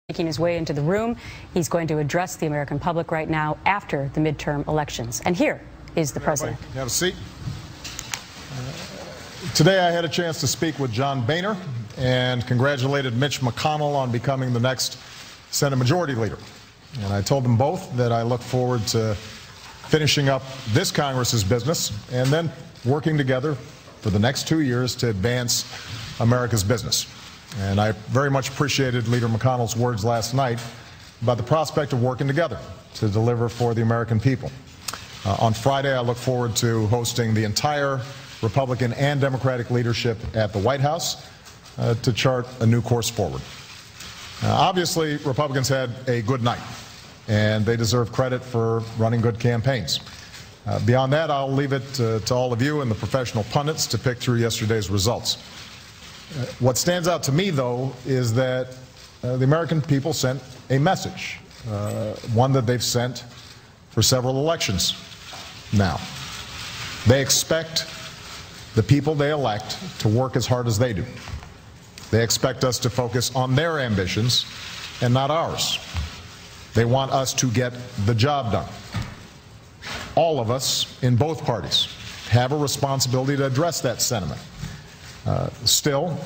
Making his way into the room. He's going to address the American public right now after the midterm elections. And here is the president. Have a seat. Today I had a chance to speak with John Boehner and congratulated Mitch McConnell on becoming the next Senate Majority Leader. And I told them both that I look forward to finishing up this Congress's business and then working together for the next 2 years to advance America's business. And I very much appreciated Leader McConnell's words last night about the prospect of working together to deliver for the American people. On Friday, I look forward to hosting the entire Republican and Democratic leadership at the White House to chart a new course forward. Obviously, Republicans had a good night, and they deserve credit for running good campaigns. Beyond that, I'll leave it to all of you and the professional pundits to pick through yesterday's results. What stands out to me, though, is that the American people sent a message, one that they've sent for several elections now. They expect the people they elect to work as hard as they do. They expect us to focus on their ambitions and not ours. They want us to get the job done. All of us in both parties have a responsibility to address that sentiment. Still,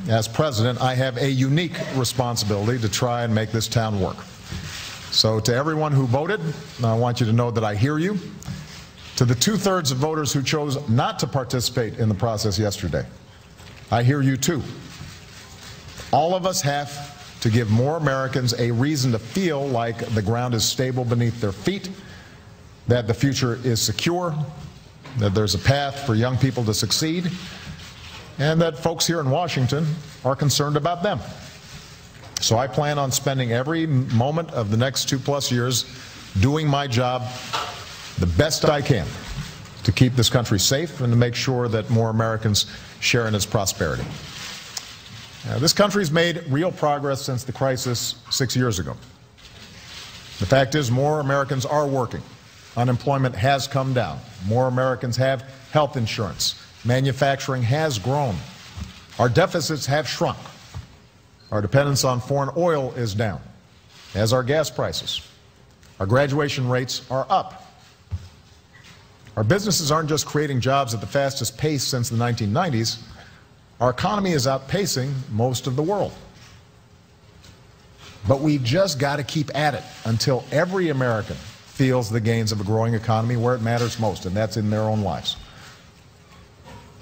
as president, I have a unique responsibility to try and make this town work. So to everyone who voted, I want you to know that I hear you. To the 2/3 of voters who chose not to participate in the process yesterday, I hear you too. All of us have to give more Americans a reason to feel like the ground is stable beneath their feet, that the future is secure, that there's a path for young people to succeed, and that folks here in Washington are concerned about them. So I plan on spending every moment of the next 2+ years doing my job the best I can to keep this country safe and to make sure that more Americans share in its prosperity. This country's made real progress since the crisis 6 years ago. The fact is, more Americans are working. Unemployment has come down. More Americans have health insurance. Manufacturing has grown. Our deficits have shrunk. Our dependence on foreign oil is down, as are gas prices. Our graduation rates are up. Our businesses aren't just creating jobs at the fastest pace since the 1990s. Our economy is outpacing most of the world. But we've just got to keep at it until every American feels the gains of a growing economy where it matters most, and that's in their own lives.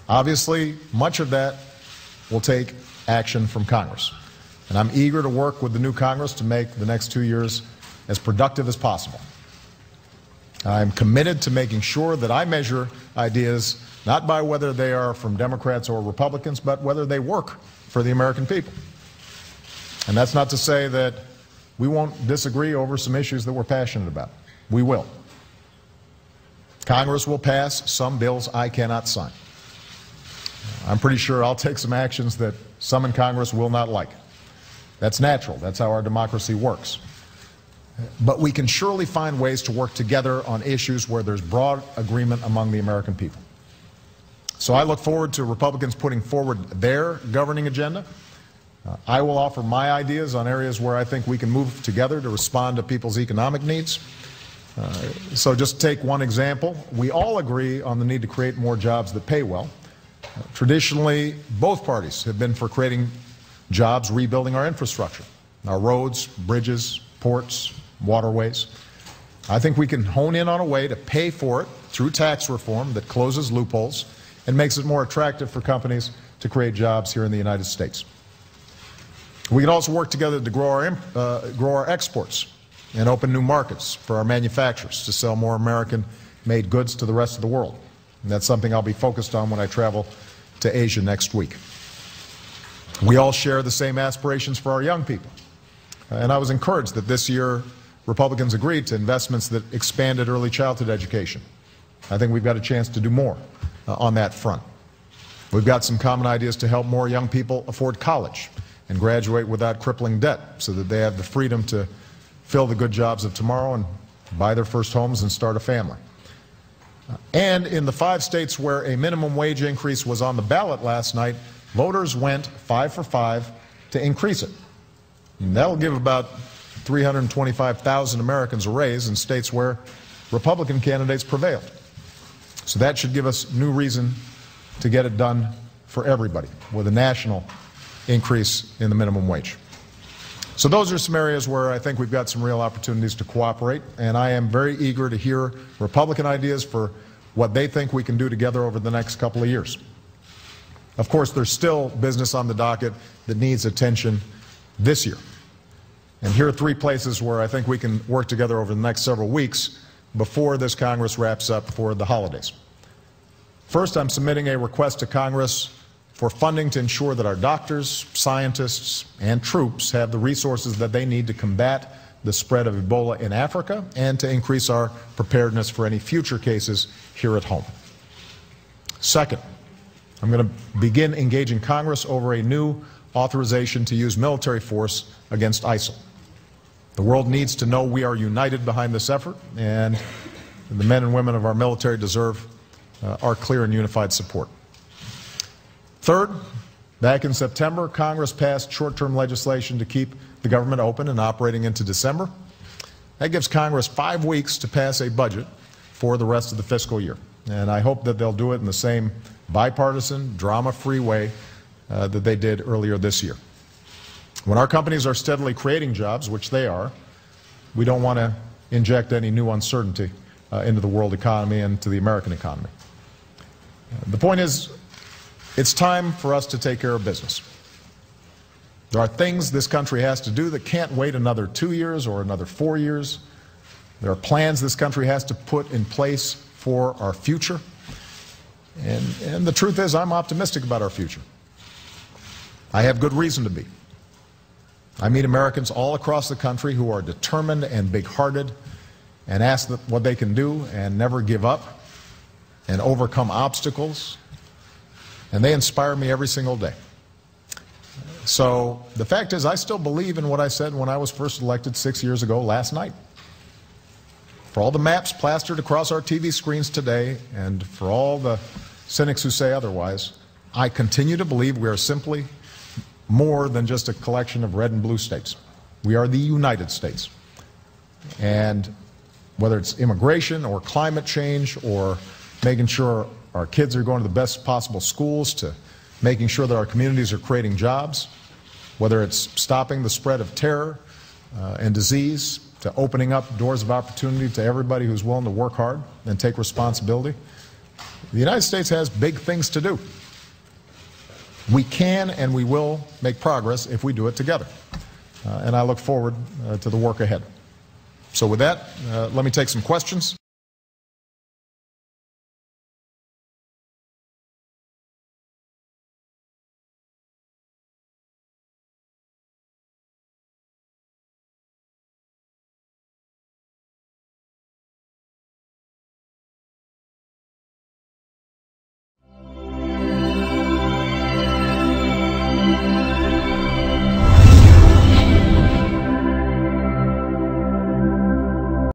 Obviously, much of that will take action from Congress, and I'm eager to work with the new Congress to make the next 2 years as productive as possible. I'm committed to making sure that I measure ideas not by whether they are from Democrats or Republicans, but whether they work for the American people. And that's not to say that we won't disagree over some issues that we're passionate about. We will. Congress will pass some bills I cannot sign. I'm pretty sure I'll take some actions that some in Congress will not like. That's natural. That's how our democracy works. But we can surely find ways to work together on issues where there's broad agreement among the American people. So I look forward to Republicans putting forward their governing agenda. I will offer my ideas on areas where I think we can move together to respond to people's economic needs. So just take one example. We all agree on the need to create more jobs that pay well. Traditionally, both parties have been for creating jobs rebuilding our infrastructure, our roads, bridges, ports, waterways. I think we can hone in on a way to pay for it through tax reform that closes loopholes and makes it more attractive for companies to create jobs here in the United States. We can also work together to grow our exports and open new markets for our manufacturers to sell more American-made goods to the rest of the world. And that's something I'll be focused on when I travel to Asia next week. We all share the same aspirations for our young people. And I was encouraged that this year Republicans agreed to investments that expanded early childhood education. I think we've got a chance to do more on that front. We've got some common ideas to help more young people afford college and graduate without crippling debt so that they have the freedom to fill the good jobs of tomorrow and buy their first homes and start a family. And in the 5 states where a minimum wage increase was on the ballot last night, voters went 5 for 5 to increase it. And that'll give about 325,000 Americans a raise in states where Republican candidates prevailed. So that should give us new reason to get it done for everybody with a national increase in the minimum wage. So those are some areas where I think we've got some real opportunities to cooperate, and I am very eager to hear Republican ideas for what they think we can do together over the next couple of years. Of course, there's still business on the docket that needs attention this year. And here are three places where I think we can work together over the next several weeks before this Congress wraps up for the holidays. First, I'm submitting a request to Congress for funding to ensure that our doctors, scientists, and troops have the resources that they need to combat the spread of Ebola in Africa and to increase our preparedness for any future cases here at home. Second, I'm going to begin engaging Congress over a new authorization to use military force against ISIL. The world needs to know we are united behind this effort, and the men and women of our military deserve our clear and unified support. Third, back in September, Congress passed short-term legislation to keep the government open and operating into December. That gives Congress 5 weeks to pass a budget for the rest of the fiscal year. And I hope that they'll do it in the same bipartisan, drama-free way that they did earlier this year. When our companies are steadily creating jobs, which they are, we don't want to inject any new uncertainty into the world economy and to the American economy. The point is, it's time for us to take care of business. There are things this country has to do that can't wait another 2 years or another 4 years. There are plans this country has to put in place for our future. And the truth is, I'm optimistic about our future. I have good reason to be. I meet Americans all across the country who are determined and big-hearted and ask what they can do and never give up and overcome obstacles. And they inspire me every single day. So the fact is, I still believe in what I said when I was first elected 6 years ago last night. For all the maps plastered across our TV screens today, and for all the cynics who say otherwise, I continue to believe we are simply more than just a collection of red and blue states. We are the United States. And whether it's immigration or climate change or making sure our kids are going to the best possible schools, to making sure that our communities are creating jobs, whether it's stopping the spread of terror and disease, to opening up doors of opportunity to everybody who's willing to work hard and take responsibility. The United States has big things to do. We can and we will make progress if we do it together. And I look forward to the work ahead. So with that, let me take some questions.